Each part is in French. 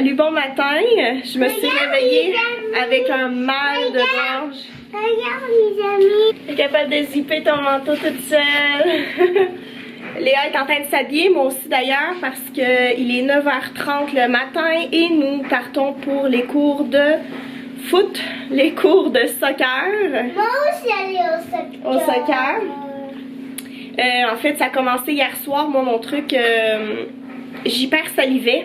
Salut, bon matin. Je me suis réveillée avec un mal de gorge. Regarde les amis. T'es capable de zipper ton manteau toute seule. Léa est en train de s'habiller, moi aussi d'ailleurs, parce qu'il est 9h30 le matin et nous partons pour les cours de foot, les cours de soccer. Moi aussi aller au soccer. Au soccer. En fait, ça a commencé hier soir. Moi, mon truc, j'hypersalivais.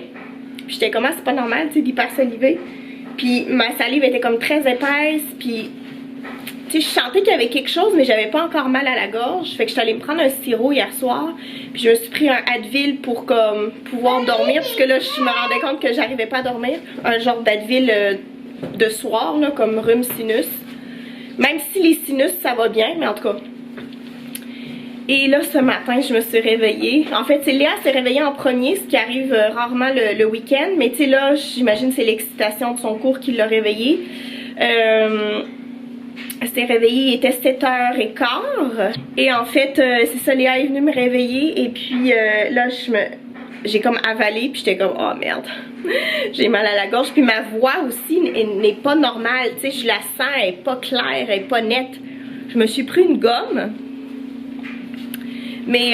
J'étais comme, c'est pas normal, tu sais, d'hypersaliver. Puis ma salive était comme très épaisse. Puis, tu sais, je sentais qu'il y avait quelque chose, mais j'avais pas encore mal à la gorge. Fait que j'étais allée me prendre un sirop hier soir. Puis je me suis pris un Advil pour comme pouvoir dormir. Parce que là, je me rendais compte que j'arrivais pas à dormir. Un genre d'Advil de soir, là, comme rhume sinus. Même si les sinus, ça va bien, mais en tout cas. Et là, ce matin, je me suis réveillée. En fait, Léa s'est réveillée en premier, ce qui arrive rarement le week-end. Mais tu sais, là, j'imagine c'est l'excitation de son cours qui l'a réveillée. Elle s'est réveillée, il était 7h15. Et en fait, c'est ça, Léa est venue me réveiller. Et puis là, j'ai comme avalé. Puis j'étais comme, oh merde, j'ai mal à la gorge. Puis ma voix aussi n'est pas normale. Tu sais, je la sens, elle n'est pas claire, elle n'est pas nette. Je me suis pris une gomme. Mais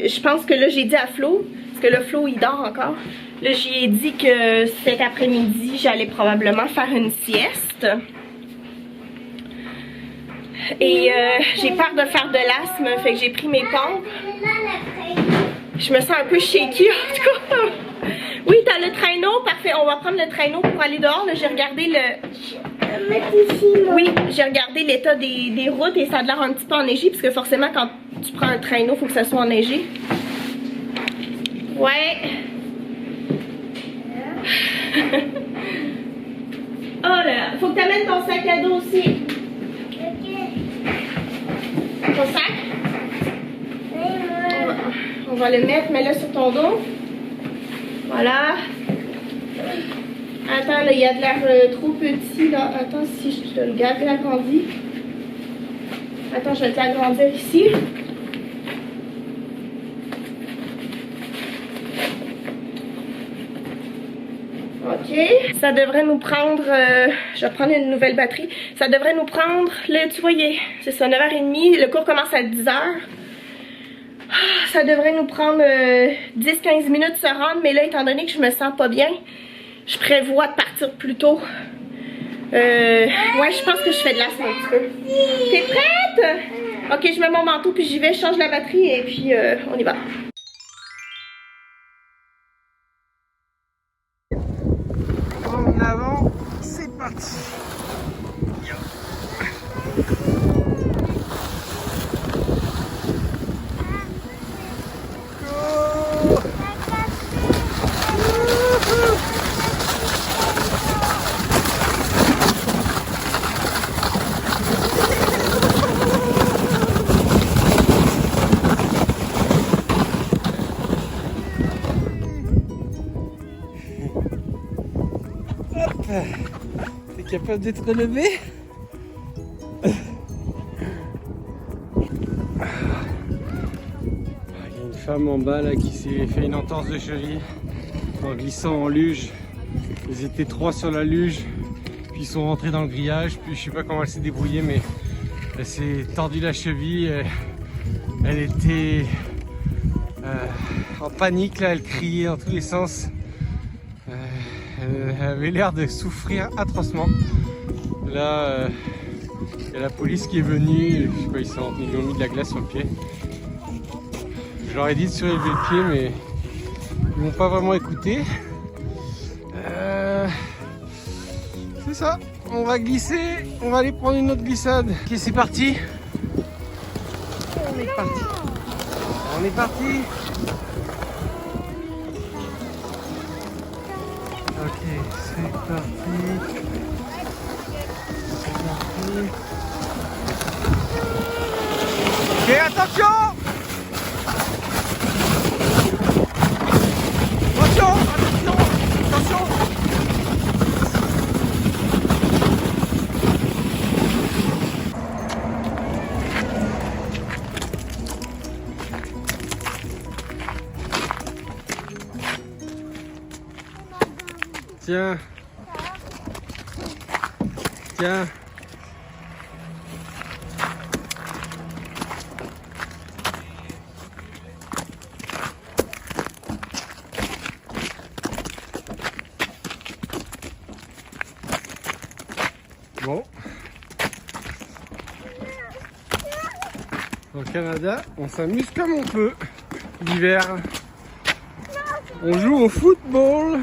je pense que là, j'ai dit à Flo, parce que là, Flo, il dort encore. Là, j'y ai dit que cet après-midi, j'allais probablement faire une sieste. Et j'ai peur de faire de l'asthme, fait que j'ai pris mes pompes. Je me sens un peu shaky, en tout cas. Oui, t'as le traîneau, parfait. On va prendre le traîneau pour aller dehors. J'ai regardé Oui, j'ai regardé l'état des routes et ça a l'air un petit peu enneigé, parce que forcément, quand tu prends un traîneau, il faut que ça soit enneigé. Ouais. Oh là, faut que tu amènes ton sac à dos aussi. Ok. Ton sac? Oui, moi. On va le mettre, mets-le sur ton dos. Voilà. Attends, là, il y a de l'air trop petit, là. Attends, si je te le garde agrandi. Attends, je vais te l'agrandir ici. Ok. Ça devrait nous prendre... je vais prendre une nouvelle batterie. Ça devrait nous prendre... Tu voyais, c'est ça, 9h30. Le cours commence à 10h. Ça devrait nous prendre 10-15 minutes de se rendre. Mais là, étant donné que je me sens pas bien, je prévois de partir plus tôt. Ouais, je pense que je fais de l'asthme un petit peu. T'es prête? Ok, je mets mon manteau puis j'y vais, je change la batterie et puis on y va. En avant, c'est parti. T'es capable d'être relevé? Il y a une femme en bas là qui s'est fait une entorse de cheville en glissant en luge. Ils étaient 3 sur la luge, puis ils sont rentrés dans le grillage, puis je sais pas comment elle s'est débrouillée, mais elle s'est tordue la cheville. Elle était en panique là, elle criait dans tous les sens. Elle avait l'air de souffrir atrocement. Là, il y a la police qui est venue. Je sais pas, ils lui ont mis de la glace sur le pied. Je leur ai dit de surélever le pied, mais ils m'ont pas vraiment écouté. C'est ça. On va glisser. On va aller prendre une autre glissade. Ok, c'est parti. On est parti. On est parti. Ok, c'est parti. C'est parti. Ok, attention! Attention! Attention! Attention! Tiens. Tiens. Bon. Au Canada, on s'amuse comme on peut l'hiver. On joue au football,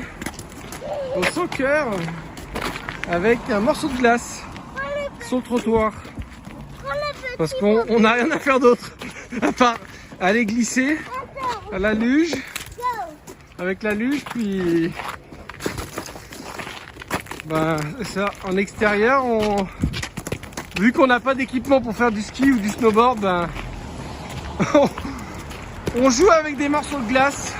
au soccer, avec un morceau de glace sur le trottoir. Parce qu'on n'a rien à faire d'autre, à part aller glisser à la luge, avec la luge, puis ben, ça, en extérieur, vu qu'on n'a pas d'équipement pour faire du ski ou du snowboard, ben, on joue avec des morceaux de glace.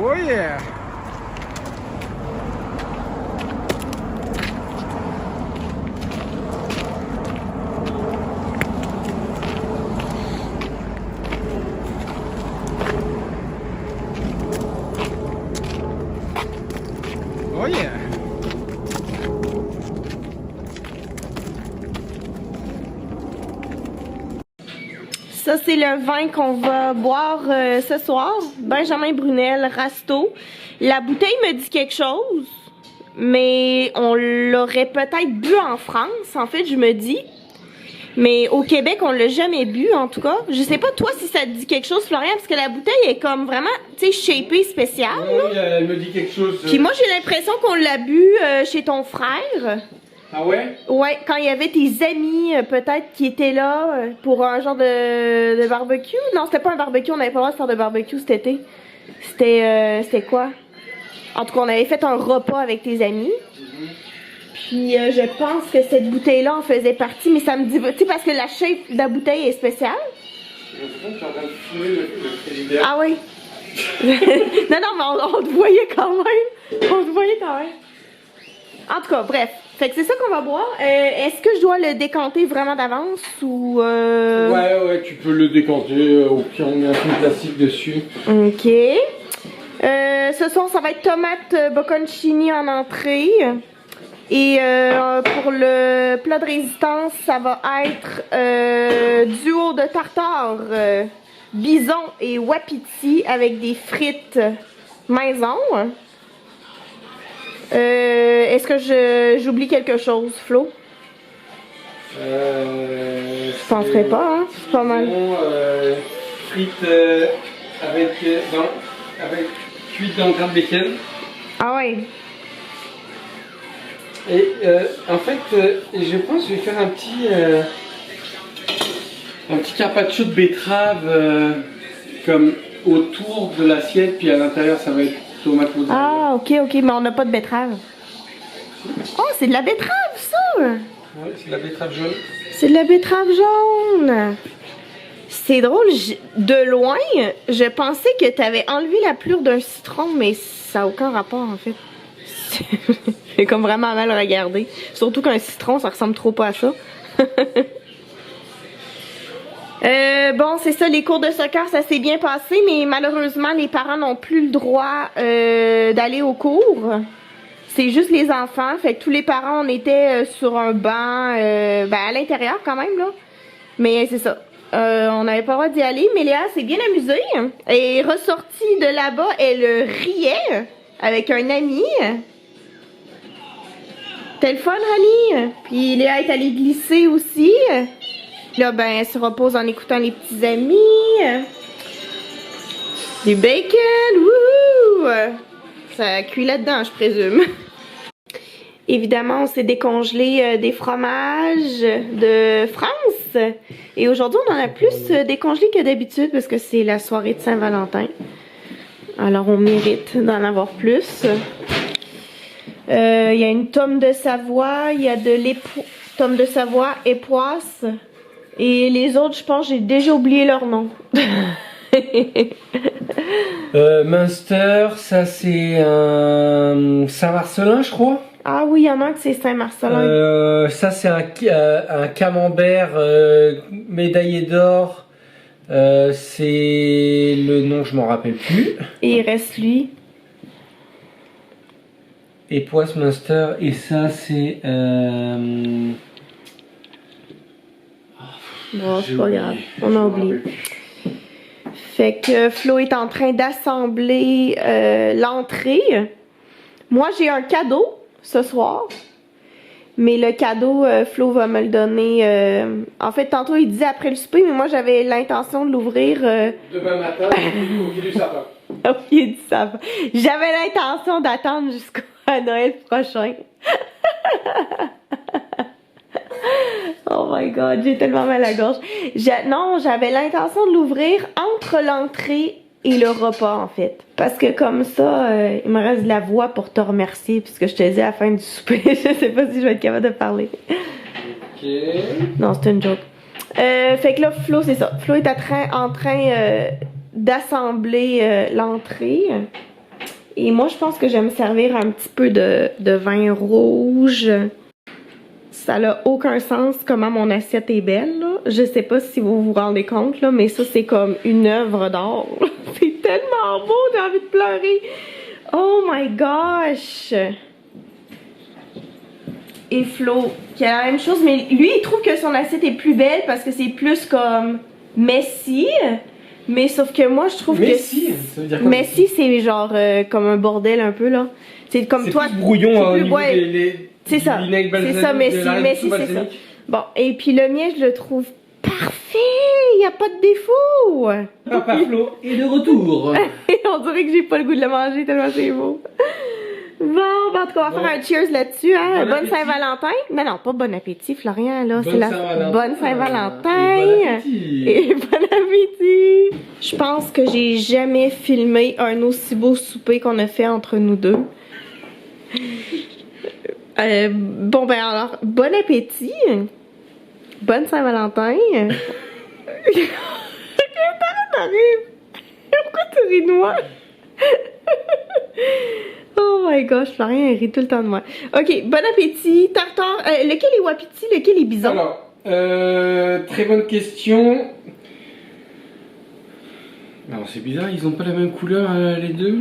Oh yeah! Oh yeah! Ça, c'est le vin qu'on va boire ce soir. Benjamin Brunel, Rasto. La bouteille me dit quelque chose, mais on l'aurait peut-être bu en France, en fait, je me dis. Mais au Québec, on l'a jamais bu, en tout cas. Je sais pas, toi, si ça te dit quelque chose, Florian, parce que la bouteille est comme vraiment, tu sais, shapée spéciale. Oui, elle me dit quelque chose. Puis moi, j'ai l'impression qu'on l'a bu chez ton frère. Ah ouais? Ouais, quand il y avait tes amis, peut-être, qui étaient là pour un genre de barbecue. Non, c'était pas un barbecue, on n'avait pas le droit de faire de barbecue cet été. C'était quoi? En tout cas, on avait fait un repas avec tes amis. Puis je pense que cette bouteille-là en faisait partie, mais ça me dit... Tu sais, parce que la shape de la bouteille est spéciale. Ah oui? Non, mais on te voyait quand même. On te voyait quand même. En tout cas, bref. Fait que c'est ça qu'on va boire. Est-ce que je dois le décanter vraiment d'avance ou... Ouais, tu peux le décanter. Au pire, on met un peu de plastique dessus. Ok. Ce soir, ça va être tomate bocconcini en entrée. Et pour le plat de résistance, ça va être duo de tartare, bison et wapiti avec des frites maison. Est-ce que j'oublie quelque chose, Flo? Je penserais pas, hein? C'est pas mal. Frites avec cuites dans le grain de bacon. Ah ouais. Et en fait, je pense que je vais faire un petit carpaccio de betterave comme autour de l'assiette, puis à l'intérieur ça va être tomate mozzarella. Ah ok, mais on n'a pas de betterave. Oh, c'est de la betterave ça! Ouais, c'est de la betterave jaune. C'est de la betterave jaune! C'est drôle, de loin, je pensais que tu avais enlevé la pelure d'un citron, mais ça n'a aucun rapport en fait. J'ai comme vraiment mal regardé. Surtout qu'un citron, ça ressemble trop pas à ça. Bon, c'est ça, les cours de soccer, ça s'est bien passé, mais malheureusement, les parents n'ont plus le droit d'aller aux cours. C'est juste les enfants. Fait que tous les parents, on était sur un banc, à l'intérieur quand même, là. Mais c'est ça. On n'avait pas le droit d'y aller, mais Léa s'est bien amusée. Elle est ressortie de là-bas, elle riait avec un ami. C'était le fun, honey. Puis Léa est allée glisser aussi. Là, ben, elle se repose en écoutant les petits amis. Du bacon, wouhou! Ça cuit là-dedans, je présume. Évidemment, on s'est décongelé des fromages de France. Et aujourd'hui, on en a plus décongelé que d'habitude parce que c'est la soirée de Saint-Valentin. Alors, on mérite d'en avoir plus. Il y a une tome de Savoie, il y a de tome de Savoie, époisse. Et les autres, je pense, j'ai déjà oublié leur nom. Munster, ça c'est un Saint-Marcelin, je crois. Ah oui, il y en a un que c'est Saint-Marcelin. Ça c'est un camembert médaillé d'or. C'est le nom, je m'en rappelle plus. Et il reste lui. et Poise Master. Et ça, c'est. Bon, c'est pas grave. On a oublié. Fait que Flo est en train d'assembler l'entrée. Moi, j'ai un cadeau ce soir. Mais le cadeau, Flo va me le donner. En fait, tantôt, il disait après le souper, mais moi, j'avais l'intention de l'ouvrir. Demain matin, au pied du sapin. Au pied du sapin. J'avais l'intention d'attendre jusqu'à Noël prochain. Oh my god, j'ai tellement mal à la gorge. Non, j'avais l'intention de l'ouvrir entre l'entrée et le repas, en fait. Parce que comme ça, il me reste de la voix pour te remercier, puisque je te dis à la fin du souper. Je sais pas si je vais être capable de parler. Ok. Non, c'est une joke. Fait que là, Flo, c'est ça. Flo est en train d'assembler l'entrée. Et moi, je pense que je vais me servir un petit peu de vin rouge. Ça n'a aucun sens comment mon assiette est belle, là. Je sais pas si vous vous rendez compte, là, mais ça, c'est comme une œuvre d'art. C'est tellement beau, j'ai envie de pleurer. Oh my gosh! Et Flo, qui a la même chose, mais lui, il trouve que son assiette est plus belle parce que c'est plus comme messy. Mais sauf que moi, je trouve Messi, ça veut dire quoi? Messy, c'est genre comme un bordel un peu, là. C'est comme toi. C'est plus brouillon au niveau c'est ça. C'est ça, Messi, c'est ça. Bon, et puis le mien, je le trouve parfait. Il n'y a pas de défaut. Papa Flo est de retour. On dirait que j'ai pas le goût de le manger tellement c'est beau. Bon, en tout cas, on va faire un cheers là-dessus, hein. Bonne Saint-Valentin. Non, pas bon appétit, Florian, là. C'est la bonne Saint-Valentin. Et bon appétit. Je pense que j'ai jamais filmé un aussi beau souper qu'on a fait entre nous deux. Bon, ben alors, bon appétit. Bonne Saint-Valentin. T'arrives. Pourquoi tu ris de moi? Oh my gosh, Florian, il rit tout le temps de moi. Ok, bon appétit. Tartare. Lequel est wapiti, lequel est bison? Alors, très bonne question. Alors, c'est bizarre, ils ont pas la même couleur, les deux.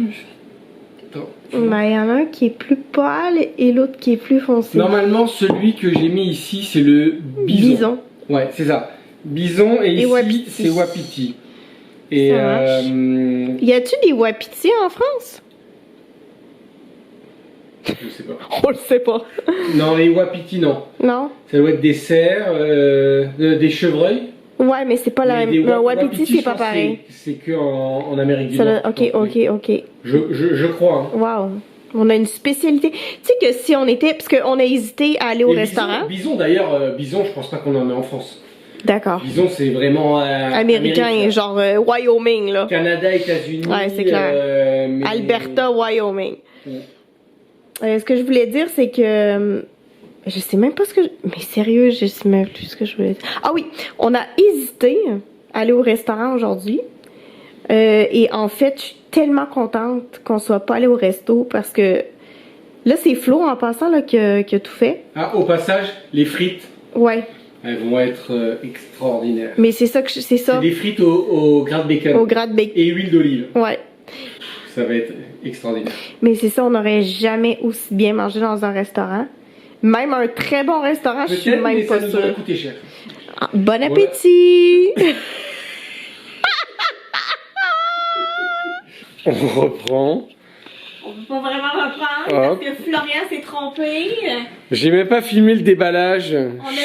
Attends. Ben, il y en a un qui est plus pâle et l'autre qui est plus foncé. Normalement, celui que j'ai mis ici, c'est le bison. Ouais, c'est ça. Bison et ici, c'est wapiti. Et y a-tu des wapiti en France? Je sais pas. On le sait pas. Non, les wapiti, non. Non? Ça doit être des cerfs, des chevreuils. Ouais, mais c'est pas la même. Wapiti, c'est pas pareil. C'est que en Amérique du Nord. Ok. Je crois. Hein. Wow. On a une spécialité. Tu sais que si on était. Parce qu'on a hésité à aller au restaurant. Bison d'ailleurs, bison, je pense pas qu'on en ait en France. D'accord. Bison, c'est vraiment. Américain, genre Wyoming, là. Canada, États-Unis. Ouais, c'est clair. Alberta, Wyoming. Ce que je voulais dire, c'est que. Je sais même pas ce que. Mais sérieux, je sais même plus ce que je voulais dire. Ah oui, on a hésité à aller au restaurant aujourd'hui. Et en fait, je suis tellement contente qu'on soit pas allé au resto parce que là, c'est Flo en passant là, qui a tout fait. Ah, au passage, les frites. Ouais. Elles vont être extraordinaires. Mais c'est ça que c'est ça. C'est des frites au gras de bacon. Au gras de bacon. Et huile d'olive. Ouais. Ça va être extraordinaire. Mais c'est ça, on n'aurait jamais aussi bien mangé dans un restaurant. Même un très bon restaurant, je suis même pas sûre. Ça nous aurait coûté cher. Ah, bon appétit! Voilà. On reprend. On peut pas vraiment reprendre parce que Florian s'est trompé. J'ai même pas filmé le déballage.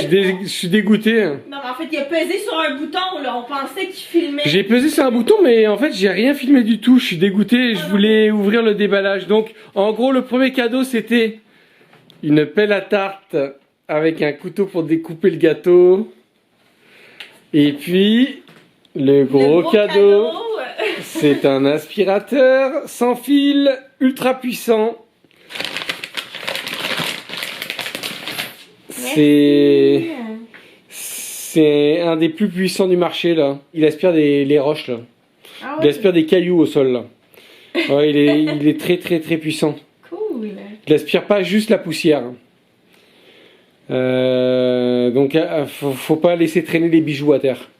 Je suis dégoûté. Non, mais en fait, il a pesé sur un bouton, là. On pensait qu'il filmait. J'ai pesé sur un bouton, mais en fait, j'ai rien filmé du tout. Je suis dégoûté. Je voulais ouvrir le déballage. Donc, en gros, le premier cadeau, c'était une pelle à tarte avec un couteau pour découper le gâteau. Et puis, le gros cadeau. C'est un aspirateur sans fil, ultra puissant. C'est un des plus puissants du marché là. Il aspire les roches là. Ah ouais. Il aspire des cailloux au sol là. Ouais, il est très puissant. Cool. Il aspire pas juste la poussière. Donc faut pas laisser traîner les bijoux à terre.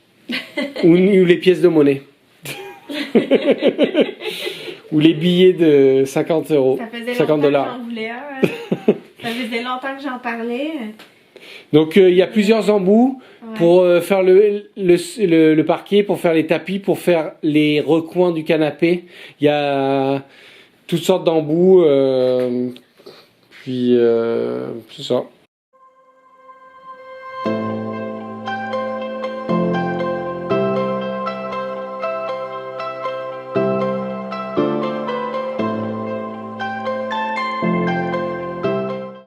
ou les pièces de monnaie. Ou les billets de 50 euros. Ça faisait 50 longtemps dollars. que j'en voulais un. Ça faisait longtemps que j'en parlais. Donc il y a plusieurs embouts Ouais. pour faire le parquet, pour faire les tapis, pour faire les recoins du canapé. Il y a toutes sortes d'embouts. Puis c'est ça.